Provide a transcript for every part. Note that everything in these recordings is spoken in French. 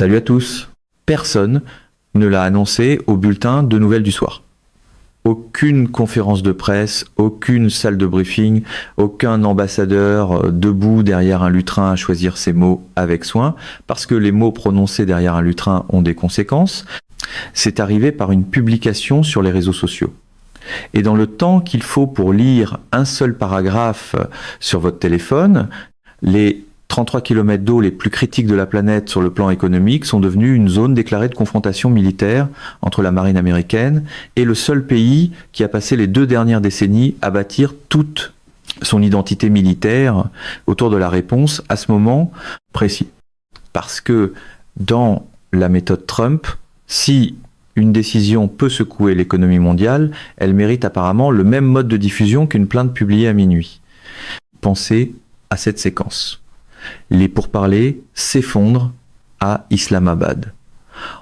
Salut à tous. Personne ne l'a annoncé au bulletin de nouvelles du soir. Aucune conférence de presse, aucune salle de briefing, aucun ambassadeur debout derrière un lutrin à choisir ses mots avec soin, parce que les mots prononcés derrière un lutrin ont des conséquences. C'est arrivé par une publication sur les réseaux sociaux. Et dans le temps qu'il faut pour lire un seul paragraphe sur votre téléphone, les 33 km d'eau les plus critiques de la planète sur le plan économique sont devenus une zone déclarée de confrontation militaire entre la marine américaine et le seul pays qui a passé les 2 dernières décennies à bâtir toute son identité militaire autour de la réponse à ce moment précis. Parce que dans la méthode Trump, si une décision peut secouer l'économie mondiale, elle mérite apparemment le même mode de diffusion qu'une plainte publiée à minuit. Pensez à cette séquence. Les pourparlers s'effondrent à Islamabad.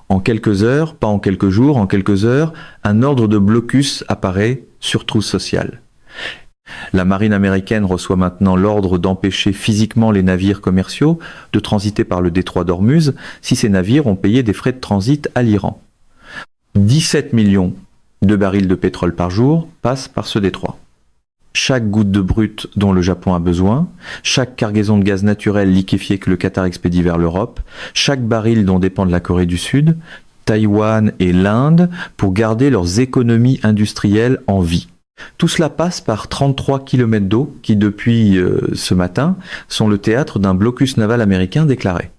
En quelques heures, pas en quelques jours, en quelques heures, un ordre de blocus apparaît sur Truth Social. La marine américaine reçoit maintenant l'ordre d'empêcher physiquement les navires commerciaux de transiter par le détroit d'Ormuz si ces navires ont payé des frais de transit à l'Iran. 17 millions de barils de pétrole par jour passent par ce détroit. Chaque goutte de brut dont le Japon a besoin, chaque cargaison de gaz naturel liquéfié que le Qatar expédie vers l'Europe, chaque baril dont dépendent la Corée du Sud, Taïwan et l'Inde pour garder leurs économies industrielles en vie. Tout cela passe par 33 km d'eau qui, depuis ce matin, sont le théâtre d'un blocus naval américain déclaré.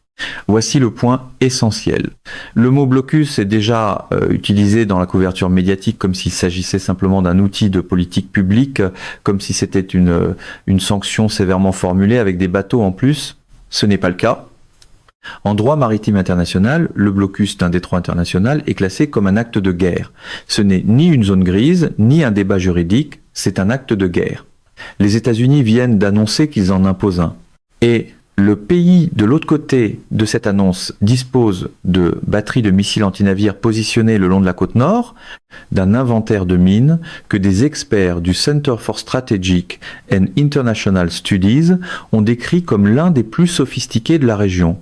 Voici le point essentiel. Le mot blocus est déjà utilisé dans la couverture médiatique comme s'il s'agissait simplement d'un outil de politique publique, comme si c'était une sanction sévèrement formulée avec des bateaux en plus. Ce n'est pas le cas. En droit maritime international, le blocus d'un détroit international est classé comme un acte de guerre. Ce n'est ni une zone grise, ni un débat juridique, c'est un acte de guerre. Les États-Unis viennent d'annoncer qu'ils en imposent un. Et le pays de l'autre côté de cette annonce dispose de batteries de missiles antinavires positionnées le long de la côte nord, d'un inventaire de mines que des experts du Center for Strategic and International Studies ont décrit comme l'un des plus sophistiqués de la région,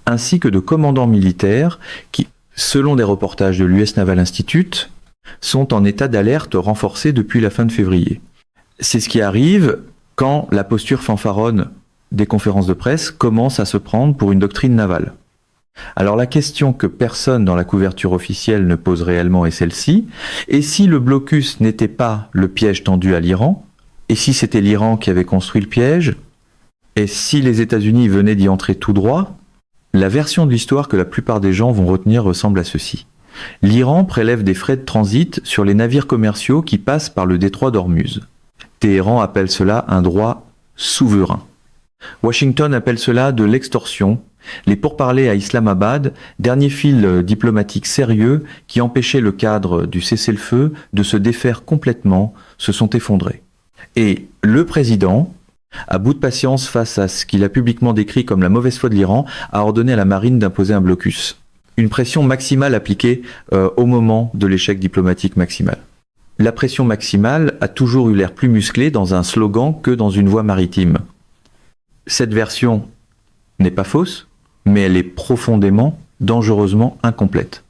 ainsi que de commandants militaires qui, selon des reportages de l'US Naval Institute, sont en état d'alerte renforcé depuis la fin de février. C'est ce qui arrive quand la posture fanfaronne des conférences de presse commencent à se prendre pour une doctrine navale. Alors la question que personne dans la couverture officielle ne pose réellement est celle-ci. Et si le blocus n'était pas le piège tendu à l'Iran? Et si c'était l'Iran qui avait construit le piège? Et si les États-Unis venaient d'y entrer tout droit? La version de l'histoire que la plupart des gens vont retenir ressemble à ceci. L'Iran prélève des frais de transit sur les navires commerciaux qui passent par le détroit d'Ormuz. Téhéran appelle cela un droit souverain. Washington appelle cela de l'extorsion. Les pourparlers à Islamabad, dernier fil diplomatique sérieux qui empêchait le cadre du cessez-le-feu de se défaire complètement, se sont effondrés. Et le président, à bout de patience face à ce qu'il a publiquement décrit comme la mauvaise foi de l'Iran, a ordonné à la marine d'imposer un blocus. Une pression maximale appliquée au moment de l'échec diplomatique maximal. La pression maximale a toujours eu l'air plus musclée dans un slogan que dans une voie maritime. Cette version n'est pas fausse, mais elle est profondément, dangereusement incomplète.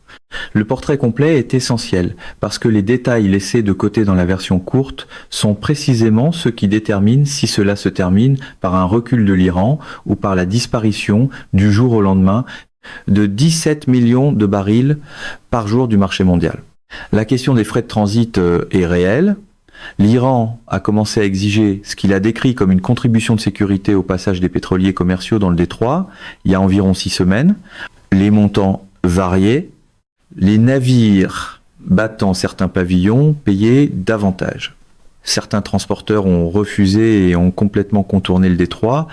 Le portrait complet est essentiel, parce que les détails laissés de côté dans la version courte sont précisément ceux qui déterminent si cela se termine par un recul de l'Iran ou par la disparition du jour au lendemain de 17 millions de barils par jour du marché mondial. La question des frais de transit est réelle. L'Iran a commencé à exiger ce qu'il a décrit comme une contribution de sécurité au passage des pétroliers commerciaux dans le détroit il y a environ 6 semaines. Les montants variaient. Les navires battant certains pavillons payaient davantage. Certains transporteurs ont refusé et ont complètement contourné le détroit,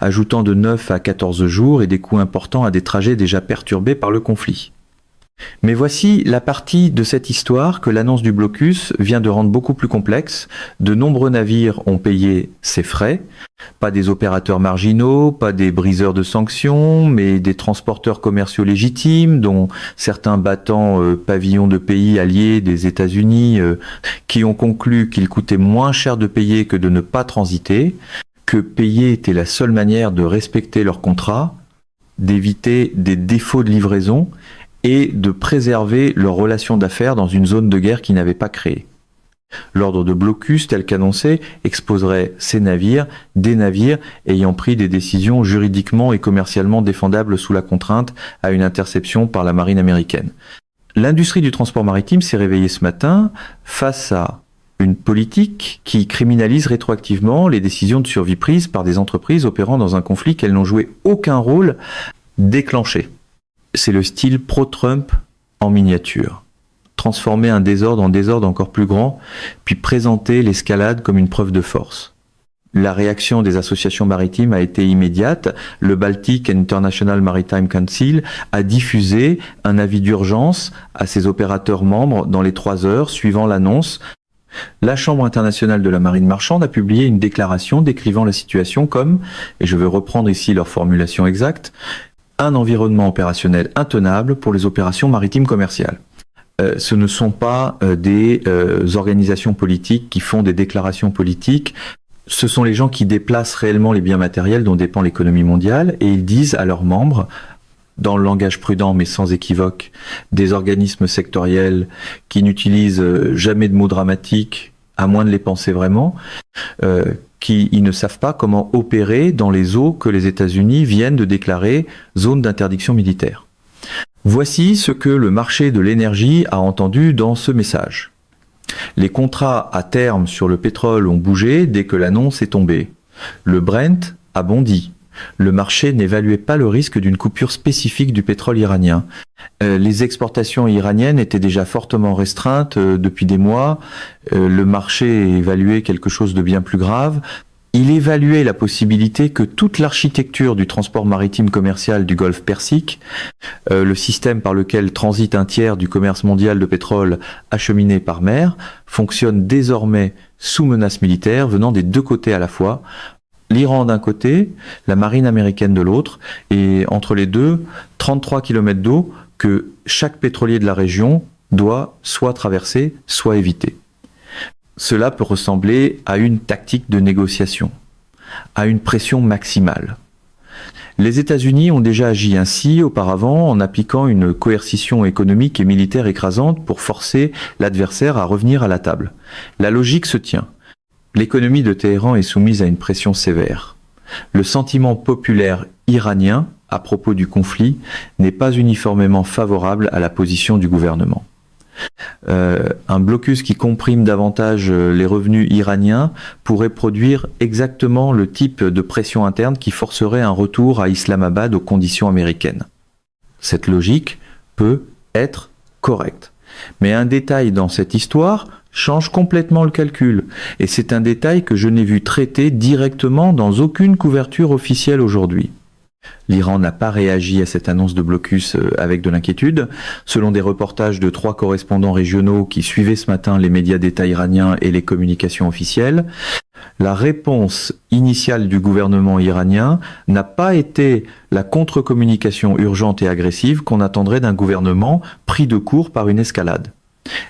ajoutant de 9 à 14 jours et des coûts importants à des trajets déjà perturbés par le conflit. Mais voici la partie de cette histoire que l'annonce du blocus vient de rendre beaucoup plus complexe. De nombreux navires ont payé ces frais, pas des opérateurs marginaux, pas des briseurs de sanctions, mais des transporteurs commerciaux légitimes, dont certains battant pavillon de pays alliés des États-Unis, qui ont conclu qu'il coûtait moins cher de payer que de ne pas transiter, que payer était la seule manière de respecter leur contrat. d'éviter des défauts de livraison et de préserver leurs relations d'affaires dans une zone de guerre qu'ils n'avaient pas créée. L'ordre de blocus, tel qu'annoncé, exposerait ces navires, des navires ayant pris des décisions juridiquement et commercialement défendables sous la contrainte à une interception par la marine américaine. L'industrie du transport maritime s'est réveillée ce matin face à une politique qui criminalise rétroactivement les décisions de survie prises par des entreprises opérant dans un conflit qu'elles n'ont joué aucun rôle déclenché. C'est le style pro-Trump en miniature. Transformer un désordre en désordre encore plus grand, puis présenter l'escalade comme une preuve de force. La réaction des associations maritimes a été immédiate. Le Baltic International Maritime Council a diffusé un avis d'urgence à ses opérateurs membres dans les 3 heures suivant l'annonce. La Chambre internationale de la marine marchande a publié une déclaration décrivant la situation comme, et je veux reprendre ici leur formulation exacte, un environnement opérationnel intenable pour les opérations maritimes commerciales. Ce ne sont pas des organisations politiques qui font des déclarations politiques. Ce sont les gens qui déplacent réellement les biens matériels dont dépend l'économie mondiale et ils disent à leurs membres, dans le langage prudent mais sans équivoque, des organismes sectoriels qui n'utilisent jamais de mots dramatiques, à moins de les penser vraiment, ils ne savent pas comment opérer dans les eaux que les États-Unis viennent de déclarer zone d'interdiction militaire. Voici ce que le marché de l'énergie a entendu dans ce message. Les contrats à terme sur le pétrole ont bougé dès que l'annonce est tombée. Le Brent a bondi. Le marché n'évaluait pas le risque d'une coupure spécifique du pétrole iranien. Les exportations iraniennes étaient déjà fortement restreintes depuis des mois. Le marché évaluait quelque chose de bien plus grave. Il évaluait la possibilité que toute l'architecture du transport maritime commercial du Golfe Persique, le système par lequel transite un tiers du commerce mondial de pétrole acheminé par mer, fonctionne désormais sous menace militaire venant des 2 côtés à la fois, l'Iran d'un côté, la marine américaine de l'autre, et entre les deux, 33 km d'eau que chaque pétrolier de la région doit soit traverser, soit éviter. Cela peut ressembler à une tactique de négociation, à une pression maximale. Les États-Unis ont déjà agi ainsi auparavant en appliquant une coercition économique et militaire écrasante pour forcer l'adversaire à revenir à la table. La logique se tient. L'économie de Téhéran est soumise à une pression sévère. Le sentiment populaire iranien à propos du conflit n'est pas uniformément favorable à la position du gouvernement. Un blocus qui comprime davantage les revenus iraniens pourrait produire exactement le type de pression interne qui forcerait un retour à Islamabad aux conditions américaines. Cette logique peut être correcte. Mais un détail dans cette histoire change complètement le calcul. Et c'est un détail que je n'ai vu traité directement dans aucune couverture officielle aujourd'hui. L'Iran n'a pas réagi à cette annonce de blocus avec de l'inquiétude. Selon des reportages de 3 correspondants régionaux qui suivaient ce matin les médias d'État iraniens et les communications officielles, la réponse initiale du gouvernement iranien n'a pas été la contre-communication urgente et agressive qu'on attendrait d'un gouvernement pris de court par une escalade.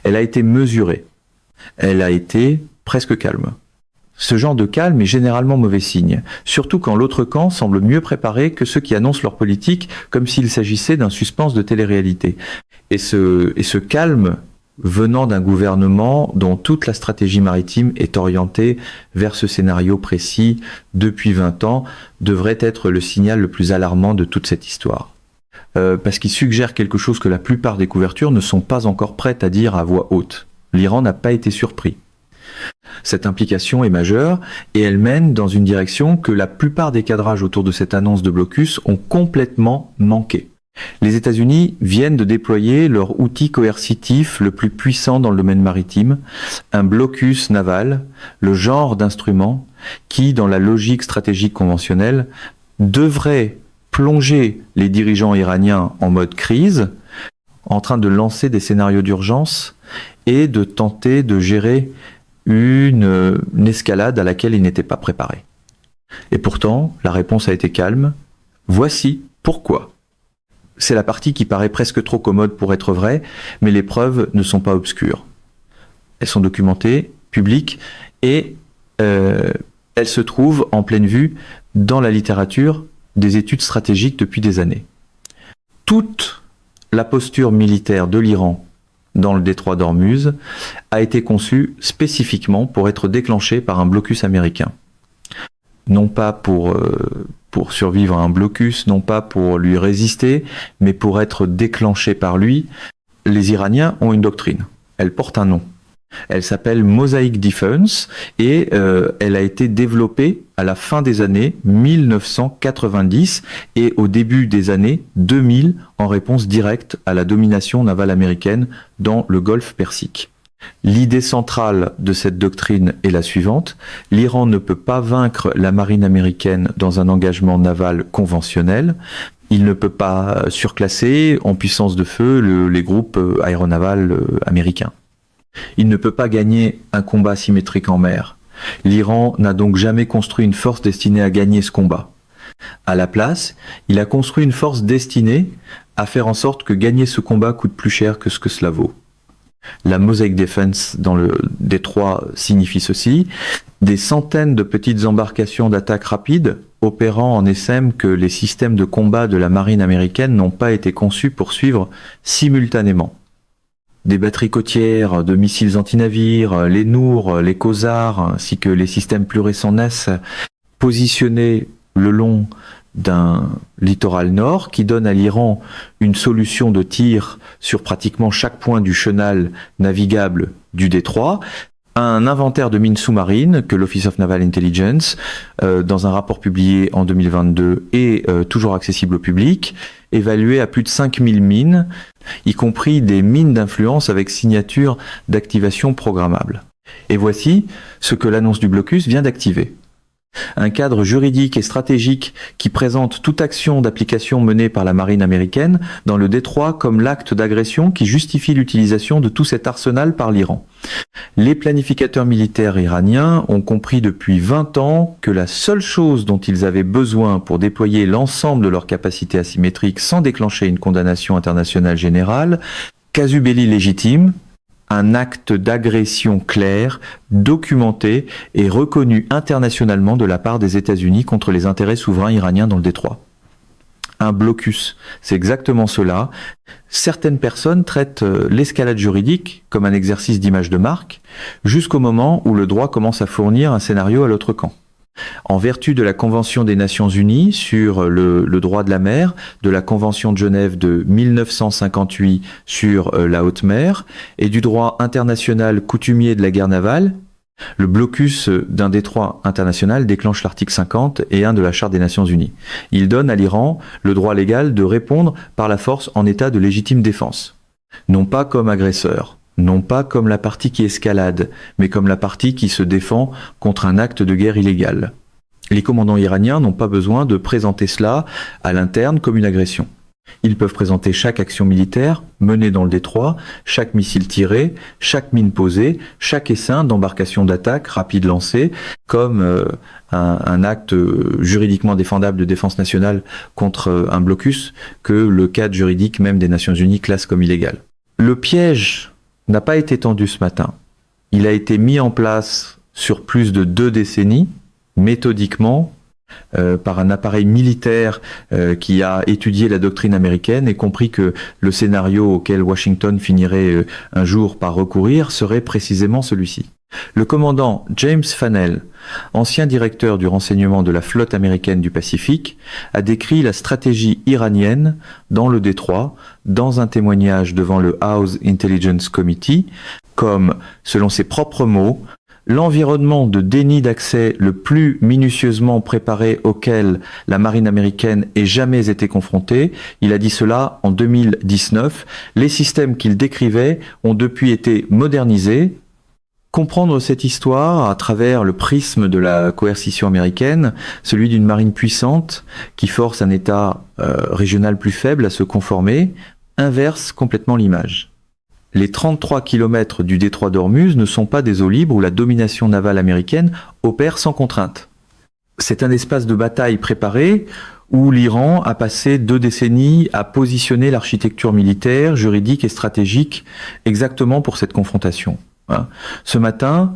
Elle a été mesurée. Elle a été presque calme. Ce genre de calme est généralement mauvais signe, surtout quand l'autre camp semble mieux préparé que ceux qui annoncent leur politique comme s'il s'agissait d'un suspense de télé-réalité. Et ce calme venant d'un gouvernement dont toute la stratégie maritime est orientée vers ce scénario précis depuis 20 ans devrait être le signal le plus alarmant de toute cette histoire. Parce qu'il suggère quelque chose que la plupart des couvertures ne sont pas encore prêtes à dire à voix haute. L'Iran n'a pas été surpris. Cette implication est majeure et elle mène dans une direction que la plupart des cadrages autour de cette annonce de blocus ont complètement manqué. Les États-Unis viennent de déployer leur outil coercitif le plus puissant dans le domaine maritime, un blocus naval, le genre d'instrument qui, dans la logique stratégique conventionnelle, devrait plonger les dirigeants iraniens en mode crise, en train de lancer des scénarios d'urgence et de tenter de gérer une escalade à laquelle ils n'étaient pas préparés. Et pourtant, la réponse a été calme. Voici pourquoi. C'est la partie qui paraît presque trop commode pour être vraie, mais les preuves ne sont pas obscures. Elles sont documentées, publiques, et elles se trouvent en pleine vue dans la littérature des études stratégiques depuis des années. toute la posture militaire de l'Iran dans le détroit d'Ormuz a été conçue spécifiquement pour être déclenchée par un blocus américain. Non pas pour survivre à un blocus, non pas pour lui résister, mais pour être déclenchée par lui. Les Iraniens ont une doctrine. Elle porte un nom. Elle s'appelle Mosaic Defense et elle a été développée à la fin des années 1990 et au début des années 2000 en réponse directe à la domination navale américaine dans le Golfe Persique. L'idée centrale de cette doctrine est la suivante: l'Iran ne peut pas vaincre la marine américaine dans un engagement naval conventionnel. Il ne peut pas surclasser en puissance de feu les groupes aéronavals américains. Il ne peut pas gagner un combat symétrique en mer. L'Iran n'a donc jamais construit une force destinée à gagner ce combat. À la place, il a construit une force destinée à faire en sorte que gagner ce combat coûte plus cher que ce que cela vaut. La Mosaic Defense dans le détroit signifie ceci: des centaines de petites embarcations d'attaque rapide opérant en SM que les systèmes de combat de la marine américaine n'ont pas été conçus pour suivre simultanément. Des batteries côtières, de missiles antinavires, les Nour, les Khosar, ainsi que les systèmes plus récents NES, positionnés le long d'un littoral nord qui donne à l'Iran une solution de tir sur pratiquement chaque point du chenal navigable du détroit. Un inventaire de mines sous-marines que l'Office of Naval Intelligence, dans un rapport publié en 2022 et toujours accessible au public, évalué à plus de 5000 mines, y compris des mines d'influence avec signature d'activation programmable. Et voici ce que l'annonce du blocus vient d'activer. Un cadre juridique et stratégique qui présente toute action d'application menée par la marine américaine dans le détroit comme l'acte d'agression qui justifie l'utilisation de tout cet arsenal par l'Iran. Les planificateurs militaires iraniens ont compris depuis 20 ans que la seule chose dont ils avaient besoin pour déployer l'ensemble de leurs capacités asymétriques sans déclencher une condamnation internationale générale, casus belli légitime, un acte d'agression clair, documenté et reconnu internationalement de la part des États-Unis contre les intérêts souverains iraniens dans le détroit. Un blocus, c'est exactement cela. Certaines personnes traitent l'escalade juridique comme un exercice d'image de marque, jusqu'au moment où le droit commence à fournir un scénario à l'autre camp. En vertu de la Convention des Nations Unies sur le droit de la mer, de la Convention de Genève de 1958 sur la haute mer et du droit international coutumier de la guerre navale, le blocus d'un détroit international déclenche l'article 50 et 1 de la Charte des Nations Unies. Il donne à l'Iran le droit légal de répondre par la force en état de légitime défense, non pas comme agresseur, non pas comme la partie qui escalade, mais comme la partie qui se défend contre un acte de guerre illégal. Les commandants iraniens n'ont pas besoin de présenter cela à l'interne comme une agression. Ils peuvent présenter chaque action militaire menée dans le détroit, chaque missile tiré, chaque mine posée, chaque essaim d'embarcation d'attaque rapide lancée, comme un acte juridiquement défendable de défense nationale contre un blocus que le cadre juridique même des Nations Unies classe comme illégal. Le piège n'a pas été tendu ce matin. Il a été mis en place sur plus de 2 décennies, méthodiquement, par un appareil militaire qui a étudié la doctrine américaine et compris que le scénario auquel Washington finirait un jour par recourir serait précisément celui-ci. Le commandant James Fanell, ancien directeur du renseignement de la flotte américaine du Pacifique, a décrit la stratégie iranienne dans le détroit dans un témoignage devant le House Intelligence Committee comme, selon ses propres mots, l'environnement de déni d'accès le plus minutieusement préparé auquel la marine américaine ait jamais été confrontée. Il a dit cela en 2019. Les systèmes qu'il décrivait ont depuis été modernisés. Comprendre cette histoire à travers le prisme de la coercition américaine, celui d'une marine puissante qui force un État régional plus faible à se conformer, inverse complètement l'image. Les 33 km du détroit d'Ormuz ne sont pas des eaux libres où la domination navale américaine opère sans contrainte. C'est un espace de bataille préparé où l'Iran a passé 2 décennies à positionner l'architecture militaire, juridique et stratégique exactement pour cette confrontation. Ce matin,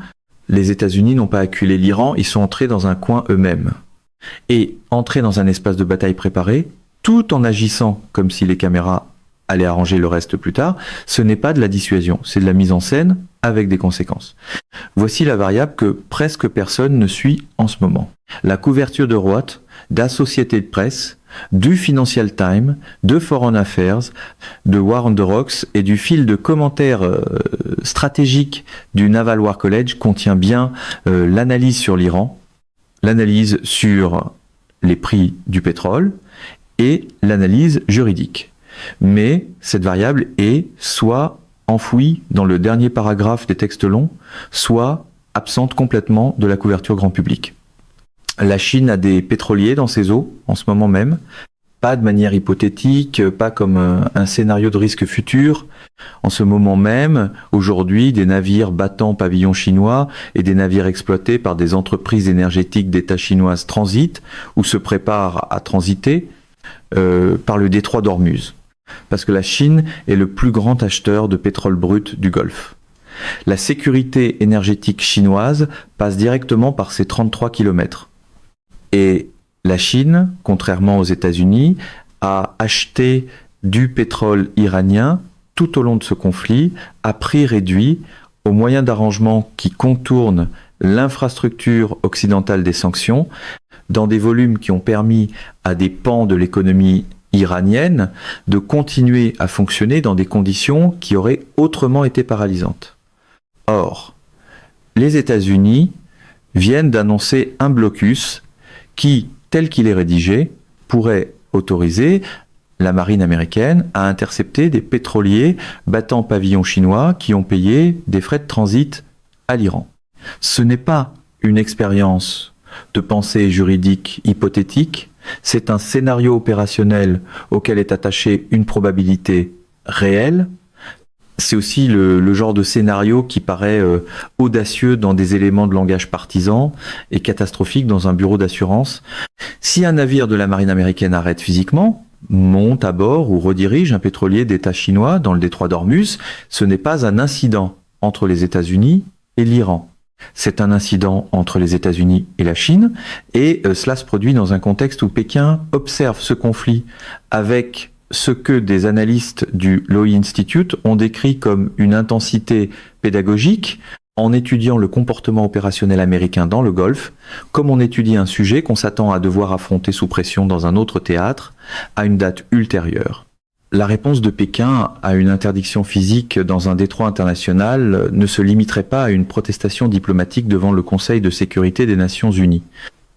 les États-Unis n'ont pas acculé l'Iran, ils sont entrés dans un coin eux-mêmes. Et entrer dans un espace de bataille préparé, tout en agissant comme si les caméras allaient arranger le reste plus tard, ce n'est pas de la dissuasion, c'est de la mise en scène avec des conséquences. Voici la variable que presque personne ne suit en ce moment. La couverture de Reuters, d'Associated Press, du Financial Times, de Foreign Affairs, de War on the Rocks et du fil de commentaires stratégiques du Naval War College contient bien l'analyse sur l'Iran, l'analyse sur les prix du pétrole et l'analyse juridique. Mais cette variable est soit enfouie dans le dernier paragraphe des textes longs, soit absente complètement de la couverture grand public. La Chine a des pétroliers dans ses eaux en ce moment même, pas de manière hypothétique, pas comme un scénario de risque futur. En ce moment même, aujourd'hui, des navires battant pavillon chinois et des navires exploités par des entreprises énergétiques d'État chinoises transitent ou se préparent à transiter par le détroit d'Ormuz. Parce que la Chine est le plus grand acheteur de pétrole brut du Golfe. La sécurité énergétique chinoise passe directement par ces 33 kilomètres. Et la Chine, contrairement aux États-Unis, a acheté du pétrole iranien tout au long de ce conflit à prix réduit, au moyen d'arrangements qui contournent l'infrastructure occidentale des sanctions, dans des volumes qui ont permis à des pans de l'économie iranienne de continuer à fonctionner dans des conditions qui auraient autrement été paralysantes. Or, les États-Unis viennent d'annoncer un blocus qui, tel qu'il est rédigé, pourrait autoriser la marine américaine à intercepter des pétroliers battant pavillon chinois qui ont payé des frais de transit à l'Iran. Ce n'est pas une expérience de pensée juridique hypothétique, c'est un scénario opérationnel auquel est attachée une probabilité réelle. C'est aussi le genre de scénario qui paraît audacieux dans des éléments de langage partisan et catastrophique dans un bureau d'assurance. Si un navire de la marine américaine arrête physiquement, monte à bord ou redirige un pétrolier d'État chinois dans le détroit d'Ormuz, ce n'est pas un incident entre les États-Unis et l'Iran. C'est un incident entre les États-Unis et la Chine, et cela se produit dans un contexte où Pékin observe ce conflit avec ce que des analystes du Lowy Institute ont décrit comme une intensité pédagogique en étudiant le comportement opérationnel américain dans le Golfe, comme on étudie un sujet qu'on s'attend à devoir affronter sous pression dans un autre théâtre à une date ultérieure. La réponse de Pékin à une interdiction physique dans un détroit international ne se limiterait pas à une protestation diplomatique devant le Conseil de sécurité des Nations Unies.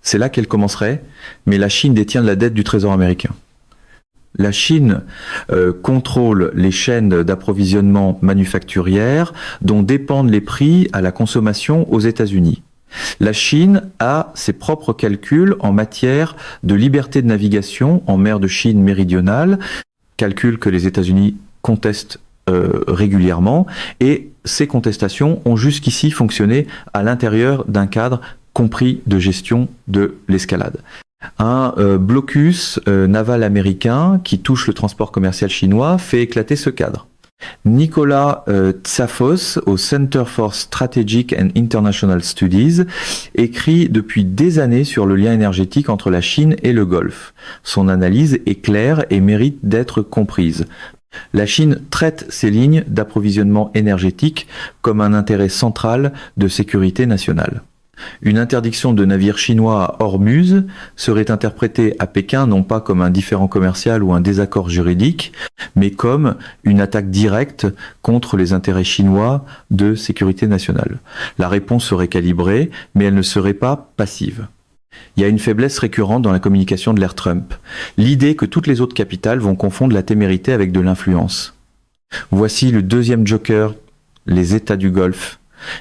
C'est là qu'elle commencerait, mais la Chine détient de la dette du Trésor américain. La Chine contrôle les chaînes d'approvisionnement manufacturières dont dépendent les prix à la consommation aux États-Unis. La Chine a ses propres calculs en matière de liberté de navigation en mer de Chine méridionale, calculs que les États-Unis contestent régulièrement, et ces contestations ont jusqu'ici fonctionné à l'intérieur d'un cadre compris de gestion de l'escalade. Un blocus naval américain qui touche le transport commercial chinois fait éclater ce cadre. Nicolas Tsafos, au Center for Strategic and International Studies, écrit depuis des années sur le lien énergétique entre la Chine et le Golfe. Son analyse est claire et mérite d'être comprise. La Chine traite ces lignes d'approvisionnement énergétique comme un intérêt central de sécurité nationale. Une interdiction de navires chinois à Ormuz serait interprétée à Pékin non pas comme un différend commercial ou un désaccord juridique, mais comme une attaque directe contre les intérêts chinois de sécurité nationale. La réponse serait calibrée, mais elle ne serait pas passive. Il y a une faiblesse récurrente dans la communication de l'ère Trump, l'idée que toutes les autres capitales vont confondre la témérité avec de l'influence. Voici le deuxième joker, les États du Golfe,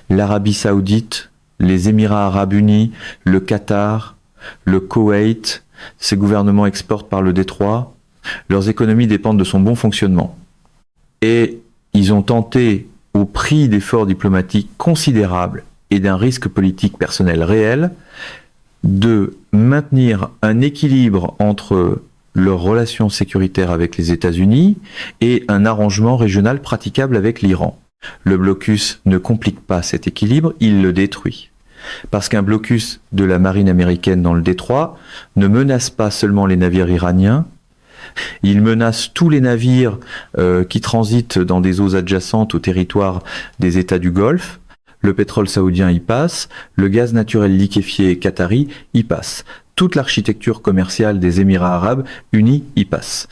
l'Arabie Saoudite, les Émirats Arabes Unis, le Qatar, le Koweït. Ces gouvernements exportent par le détroit. Leurs économies dépendent de son bon fonctionnement. Et ils ont tenté, au prix d'efforts diplomatiques considérables et d'un risque politique personnel réel, de maintenir un équilibre entre leurs relations sécuritaires avec les États-Unis et un arrangement régional praticable avec l'Iran. Le blocus ne complique pas cet équilibre, il le détruit. Parce qu'un blocus de la marine américaine dans le détroit ne menace pas seulement les navires iraniens, Il menace tous les navires qui transitent dans des eaux adjacentes au territoire des États du Golfe. Le pétrole saoudien y passe, le gaz naturel liquéfié qatari y passe. Toute l'architecture commerciale des Émirats arabes unis y passe.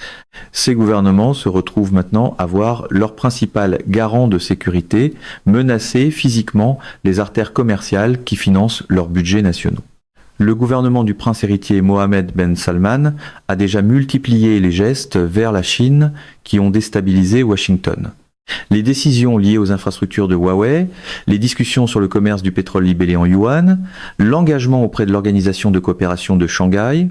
Ces gouvernements se retrouvent maintenant à voir leur principal garant de sécurité menacer physiquement les artères commerciales qui financent leurs budgets nationaux. Le gouvernement du prince héritier Mohammed Ben Salman a déjà multiplié les gestes vers la Chine qui ont déstabilisé Washington. Les décisions liées aux infrastructures de Huawei, les discussions sur le commerce du pétrole libellé en yuan, l'engagement auprès de l'Organisation de coopération de Shanghai,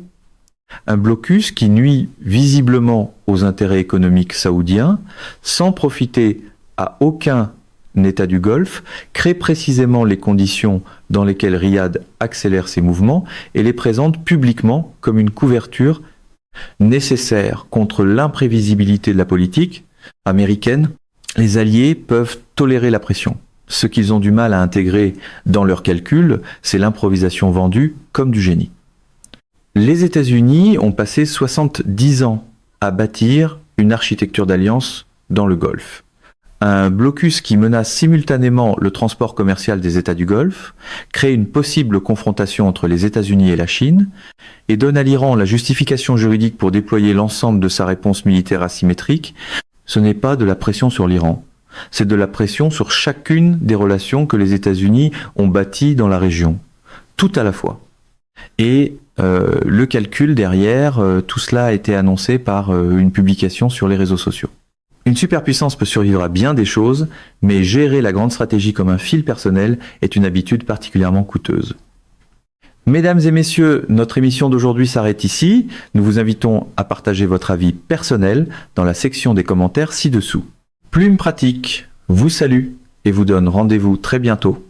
un blocus qui nuit visiblement aux intérêts économiques saoudiens, sans profiter à aucun État du Golfe, crée précisément les conditions dans lesquelles Riyad accélère ses mouvements et les présente publiquement comme une couverture nécessaire contre l'imprévisibilité de la politique américaine. Les alliés peuvent tolérer la pression. Ce qu'ils ont du mal à intégrer dans leurs calculs, c'est l'improvisation vendue comme du génie. Les États-Unis ont passé 70 ans à bâtir une architecture d'alliance dans le Golfe. Un blocus qui menace simultanément le transport commercial des États du Golfe, crée une possible confrontation entre les États-Unis et la Chine, et donne à l'Iran la justification juridique pour déployer l'ensemble de sa réponse militaire asymétrique. Ce n'est pas de la pression sur l'Iran, c'est de la pression sur chacune des relations que les États-Unis ont bâties dans la région, tout à la fois. Et le calcul derrière, tout cela a été annoncé par une publication sur les réseaux sociaux. Une superpuissance peut survivre à bien des choses, mais gérer la grande stratégie comme un fil personnel est une habitude particulièrement coûteuse. Mesdames et messieurs, notre émission d'aujourd'hui s'arrête ici. Nous vous invitons à partager votre avis personnel dans la section des commentaires ci-dessous. Plume Pratique vous salue et vous donne rendez-vous très bientôt